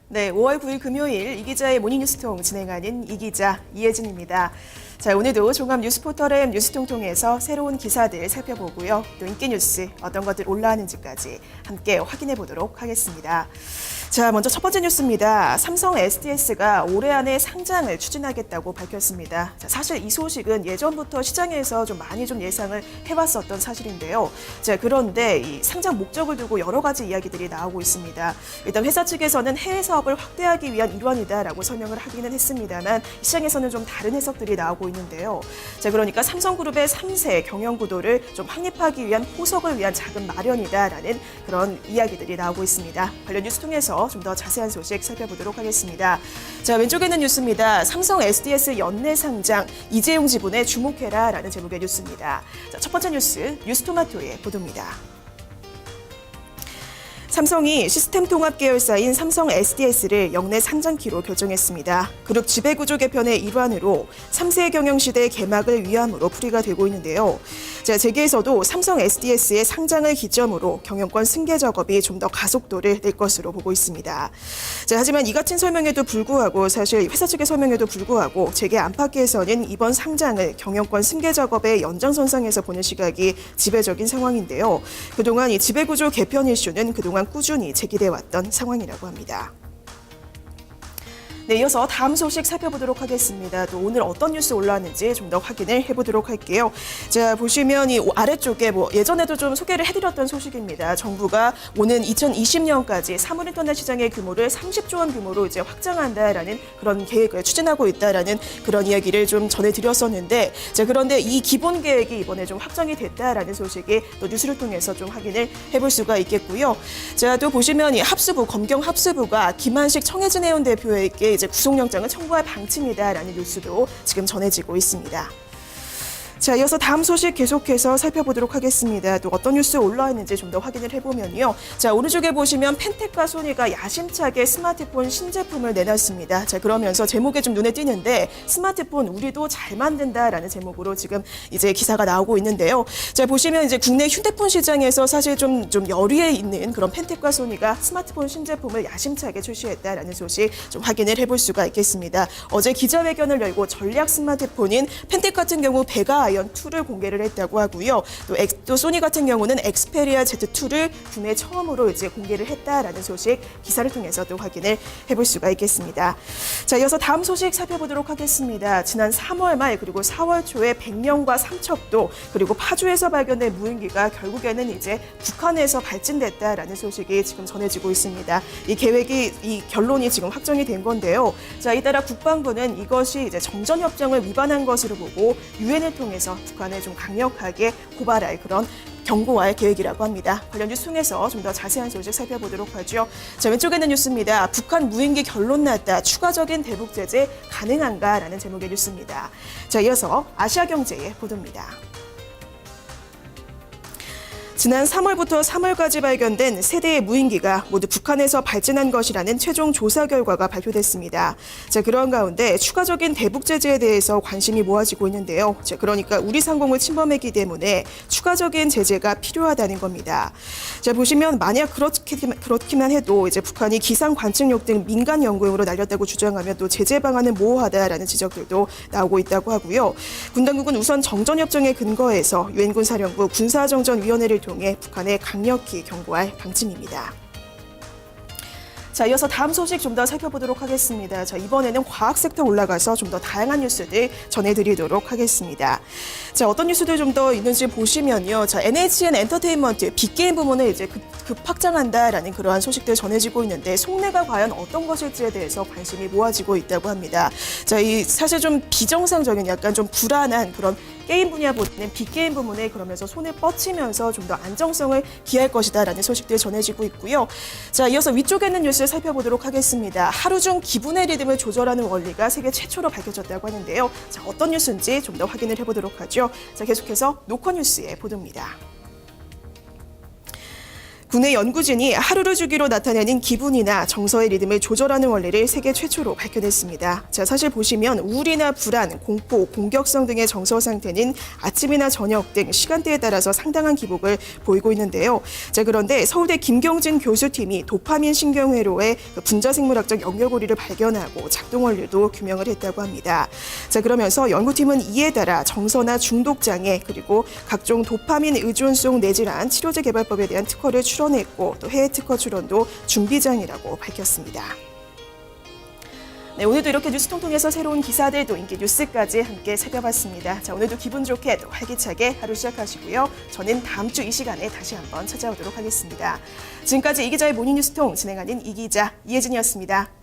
네, 5월 9일 금요일 이기자의 모닝뉴스통 진행하는 이기자 이혜진입니다. 자, 오늘도 종합 뉴스포털의 뉴스통통에서 새로운 기사들 살펴보고요. 또 인기 뉴스 어떤 것들 올라왔는지까지 함께 확인해 보도록 하겠습니다. 자, 먼저 첫 번째 뉴스입니다. 삼성 SDS가 올해 안에 상장을 추진하겠다고 밝혔습니다. 자, 사실 이 소식은 예전부터 시장에서 좀 많이 예상을 해왔었던 사실인데요. 자, 그런데 이 상장 목적을 두고 여러 가지 이야기들이 나오고 있습니다. 일단 회사 측에서는 해외 사업을 확대하기 위한 일환이다라고 설명을 하기는 했습니다만 시장에서는 좀 다른 해석들이 나오고 있는데요. 자, 그러니까 삼성그룹의 3세 경영 구도를 좀 확립하기 위한 포석을 위한 자금 마련이다라는 그런 이야기들이 나오고 있습니다. 관련 뉴스 통해서 좀 더 자세한 소식 살펴보도록 하겠습니다. 자, 왼쪽에 있는 뉴스입니다. 삼성 SDS 연내 상장 이재용 지분에 주목해라라는 제목의 뉴스입니다. 자, 첫 번째 뉴스 뉴스토마토의 보도입니다. 삼성이 시스템 통합 계열사인 삼성 SDS를 역내 상장키로 결정했습니다. 그룹 지배구조 개편의 일환으로 3세 경영시대 개막을 위함으로 풀이가 되고 있는데요. 자, 재계에서도 삼성 SDS의 상장을 기점으로 경영권 승계 작업이 좀 더 가속도를 낼 것으로 보고 있습니다. 자, 하지만 이 같은 설명에도 불구하고 사실 회사 측의 설명에도 불구하고 재계 안팎에서는 이번 상장을 경영권 승계 작업의 연장선상에서 보는 시각이 지배적인 상황인데요. 그동안 이 지배구조 개편 이슈는 그동안 꾸준히 제기돼 왔던 상황이라고 합니다. 네, 이어서 다음 소식 살펴보도록 하겠습니다. 또 오늘 어떤 뉴스 올라왔는지 좀 더 확인을 해보도록 할게요. 자, 보시면 이 아래쪽에 예전에도 좀 소개를 해드렸던 소식입니다. 정부가 오는 2020년까지 사물인터넷 시장의 규모를 30조 원 규모로 이제 확장한다라는 그런 계획을 추진하고 있다라는 그런 이야기를 좀 전해드렸었는데, 자, 그런데 이 기본 계획이 이번에 좀 확정이 됐다라는 소식이 또 뉴스를 통해서 좀 확인을 해볼 수가 있겠고요. 자, 또 보시면 이 검경 합수부가 김한식 청해진 의원 대표에게 이제 구속영장을 청구할 방침이다라는 뉴스도 지금 전해지고 있습니다. 자, 이어서 다음 소식 계속해서 살펴보도록 하겠습니다. 또 어떤 뉴스 올라와 있는지 좀 더 확인을 해보면요. 자, 오른쪽에 보시면 펜텍과 소니가 야심차게 스마트폰 신제품을 내놨습니다. 자, 그러면서 제목에 좀 눈에 띄는데 스마트폰 우리도 잘 만든다라는 제목으로 지금 이제 기사가 나오고 있는데요. 자, 보시면 이제 국내 휴대폰 시장에서 사실 좀 열의에 있는 그런 펜텍과 소니가 스마트폰 신제품을 야심차게 출시했다라는 소식 좀 확인을 해볼 수가 있겠습니다. 어제 기자회견을 열고 전략 스마트폰인 펜텍 같은 경우 베가 아이언 2를 공개를 했다고 하고요. 또 소니 같은 경우는 엑스페리아 Z2를 국내 처음으로 이제 공개를 했다라는 소식 기사를 통해서 또 확인을 해볼 수가 있겠습니다. 자, 이어서 다음 소식 살펴보도록 하겠습니다. 지난 3월 말 그리고 4월 초에 백령과 삼척도 그리고 파주에서 발견된 무인기가 결국에는 이제 북한에서 발진됐다라는 소식이 지금 전해지고 있습니다. 이 결론이 지금 확정이 된 건데요. 자, 이따라 국방부는 이것이 이제 정전협정을 위반한 것으로 보고 유엔을 통해서 북한을 좀 강력하게 고발할 그런 경고할 계획이라고 합니다. 관련 뉴스 통해서 좀 더 자세한 소식 살펴보도록 하죠. 자, 왼쪽에 있는 뉴스입니다. 북한 무인기 결론 났다. 추가적인 대북 제재 가능한가라는 제목의 뉴스입니다. 자, 이어서 아시아경제의 보도입니다. 지난 3월부터 3월까지 발견된 세 대의 무인기가 모두 북한에서 발진한 것이라는 최종 조사 결과가 발표됐습니다. 자, 그런 가운데 추가적인 대북 제재에 대해서 관심이 모아지고 있는데요. 자, 그러니까 우리 상공을 침범했기 때문에 추가적인 제재가 필요하다는 겁니다. 자, 보시면 만약 그렇기만 해도 이제 북한이 기상 관측용 등 민간 연구용으로 날렸다고 주장하면 또 제재 방안은 모호하다라는 지적들도 나오고 있다고 하고요. 군 당국은 우선 정전협정에 근거해서 유엔군 사령부 군사정전위원회를 통해 북한에 강력히 경고할 방침입니다. 자, 이어서 다음 소식 좀 더 살펴보도록 하겠습니다. 자, 이번에는 과학 섹터 올라가서 좀 더 다양한 뉴스들 전해드리도록 하겠습니다. 자, 어떤 뉴스들 좀 더 있는지 보시면요. 자, NHN 엔터테인먼트 빅게임 부문을 이제 급 확장한다라는 그러한 소식들 전해지고 있는데 속내가 과연 어떤 것일지에 대해서 관심이 모아지고 있다고 합니다. 자, 이 사실 좀 비정상적인 약간 좀 불안한 그런 게임 분야보다는 빅게임 부문에 그러면서 손을 뻗치면서 좀 더 안정성을 기할 것이다라는 소식들 전해지고 있고요. 자, 이어서 위쪽에 있는 뉴스 살펴보도록 하겠습니다. 하루 중 기분의 리듬을 조절하는 원리가 세계 최초로 밝혀졌다고 하는데요. 자, 어떤 뉴스인지 좀 더 확인을 해보도록 하죠. 자, 계속해서 노컷뉴스의 보도입니다. 국내 연구진이 하루를 주기로 나타내는 기분이나 정서의 리듬을 조절하는 원리를 세계 최초로 밝혀냈습니다. 자, 사실 보시면 우울이나 불안, 공포, 공격성 등의 정서 상태는 아침이나 저녁 등 시간대에 따라서 상당한 기복을 보이고 있는데요. 자, 그런데 서울대 김경진 교수팀이 도파민 신경회로의 분자생물학적 연결고리를 발견하고 작동 원리도 규명을 했다고 합니다. 자, 그러면서 연구팀은 이에 따라 정서나 중독 장애 그리고 각종 도파민 의존성 뇌질환 치료제 개발법에 대한 특허를 출원했고 또 해외 특허 출원도 준비장이라고 밝혔습니다. 네, 오늘도 이렇게 뉴스통통에서 새로운 기사들 또 인기 뉴스까지 함께 살펴봤습니다. 자, 오늘도 기분 좋게 또 활기차게 하루 시작하시고요. 저는 다음 주 이 시간에 다시 한번 찾아오도록 하겠습니다. 지금까지 이 기자의 모닝뉴스통 진행하는 이 기자 이혜진이었습니다.